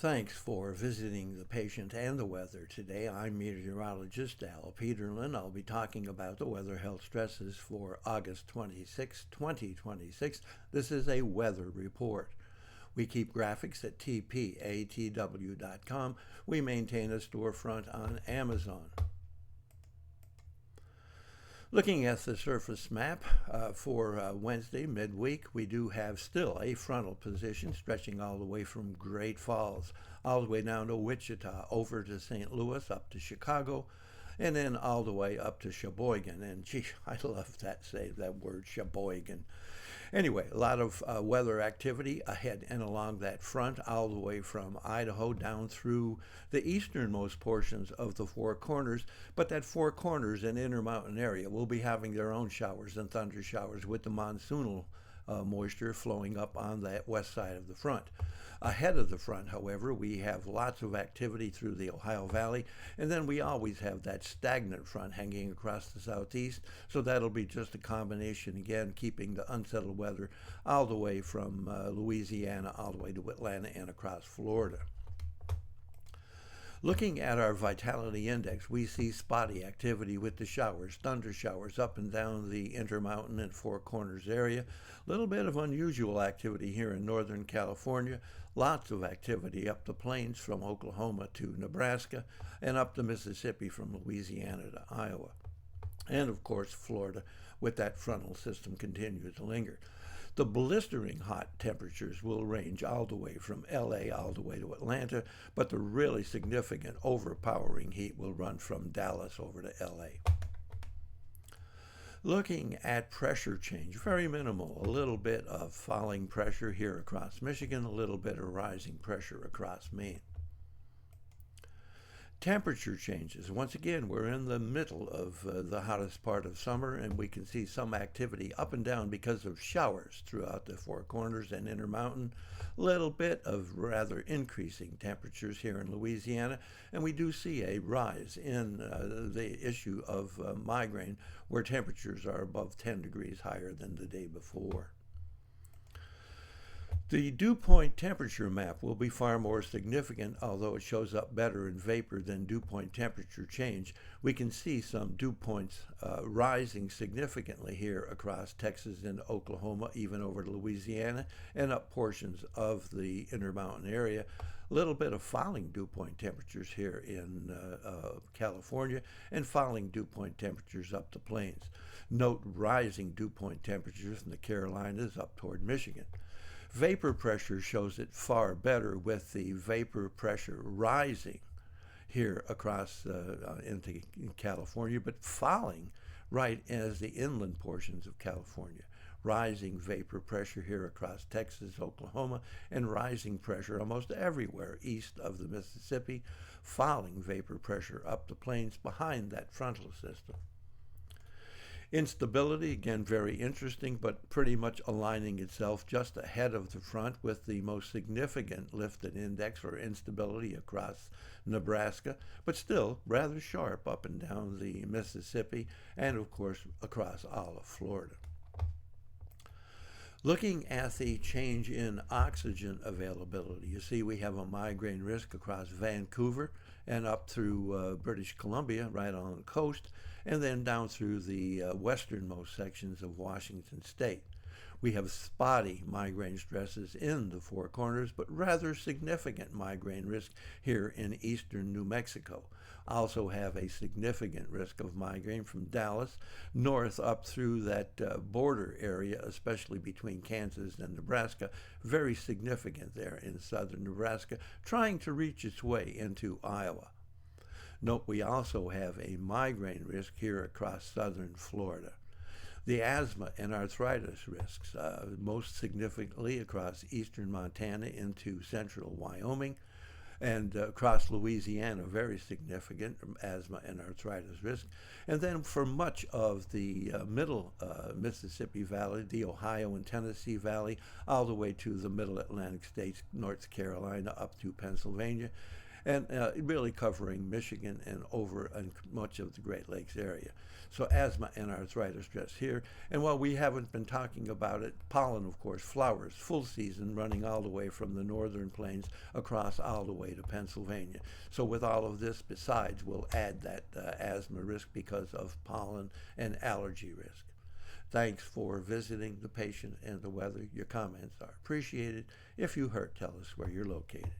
Thanks for visiting the patient and the weather today. I'm meteorologist Al Peterlin. I'll be talking about the weather health stresses for August 26, 2026. This is a weather report. We keep graphics at tpatw.com. We maintain a storefront on Amazon. Looking at the surface map for Wednesday, midweek, we do have still a frontal position stretching all the way from Great Falls, all the way down to Wichita, over to St. Louis, up to Chicago, and then all the way up to Sheboygan. And gee, I love that word, Sheboygan. Anyway, a lot of weather activity ahead and along that front, all the way from Idaho down through the easternmost portions of the Four Corners. But that Four Corners and Intermountain area will be having their own showers and thunder showers with the monsoonal moisture flowing up on that west side of the front. Ahead of the front, however, we have lots of activity through the Ohio Valley, and then we always have that stagnant front hanging across the southeast, so that'll be just a combination, again, keeping the unsettled weather all the way from Louisiana all the way to Atlanta and across Florida. Looking at our vitality index, we see spotty activity with the showers, thunder showers up and down the Intermountain and Four Corners area. A little bit of unusual activity here in Northern California. Lots of activity up the plains from Oklahoma to Nebraska and up the Mississippi from Louisiana to Iowa. And of course, Florida, with that frontal system, continues to linger. The blistering hot temperatures will range all the way from LA all the way to Atlanta, but the really significant overpowering heat will run from Dallas over to LA. Looking at pressure change, very minimal. A little bit of falling pressure here across Michigan, a little bit of rising pressure across Maine. Temperature changes. Once again, we're in the middle of the hottest part of summer, and we can see some activity up and down because of showers throughout the Four Corners and Intermountain. A little bit of rather increasing temperatures here in Louisiana, and we do see a rise in the issue of migraine, where temperatures are above 10 degrees higher than the day before. The dew point temperature map will be far more significant, although it shows up better in vapor than dew point temperature change. We can see some dew points rising significantly here across Texas and Oklahoma, even over to Louisiana, and up portions of the Intermountain area. A little bit of falling dew point temperatures here in California, and falling dew point temperatures up the plains. Note rising dew point temperatures in the Carolinas up toward Michigan. Vapor pressure shows it far better, with the vapor pressure rising here across into California, but falling right as the inland portions of California. Rising vapor pressure here across Texas, Oklahoma, and rising pressure almost everywhere east of the Mississippi. Falling vapor pressure up the plains behind that frontal system. Instability, again, very interesting, but pretty much aligning itself just ahead of the front, with the most significant lifted index or instability across Nebraska, but still rather sharp up and down the Mississippi and, of course, across all of Florida. Looking at the change in oxygen availability, you see we have a migraine risk across Vancouver and up through British Columbia, right on the coast, and then down through the westernmost sections of Washington State. We have spotty migraine stresses in the Four Corners, but rather significant migraine risk here in eastern New Mexico. Also have a significant risk of migraine from Dallas north up through that border area, especially between Kansas and Nebraska. Very significant there in southern Nebraska, trying to reach its way into Iowa. Note we also have a migraine risk here across southern Florida. The asthma and arthritis risks, most significantly across eastern Montana into central Wyoming, and across Louisiana, very significant asthma and arthritis risk. And then for much of the middle Mississippi Valley, the Ohio and Tennessee Valley, all the way to the middle Atlantic states, North Carolina up to Pennsylvania, and really covering Michigan and over and much of the Great Lakes area. So asthma and arthritis just here. And while we haven't been talking about it, pollen, of course, flowers, full season, running all the way from the northern plains across all the way to Pennsylvania. So with all of this besides, we'll add that asthma risk because of pollen and allergy risk. Thanks for visiting the patient and the weather. Your comments are appreciated. If you hurt, tell us where you're located.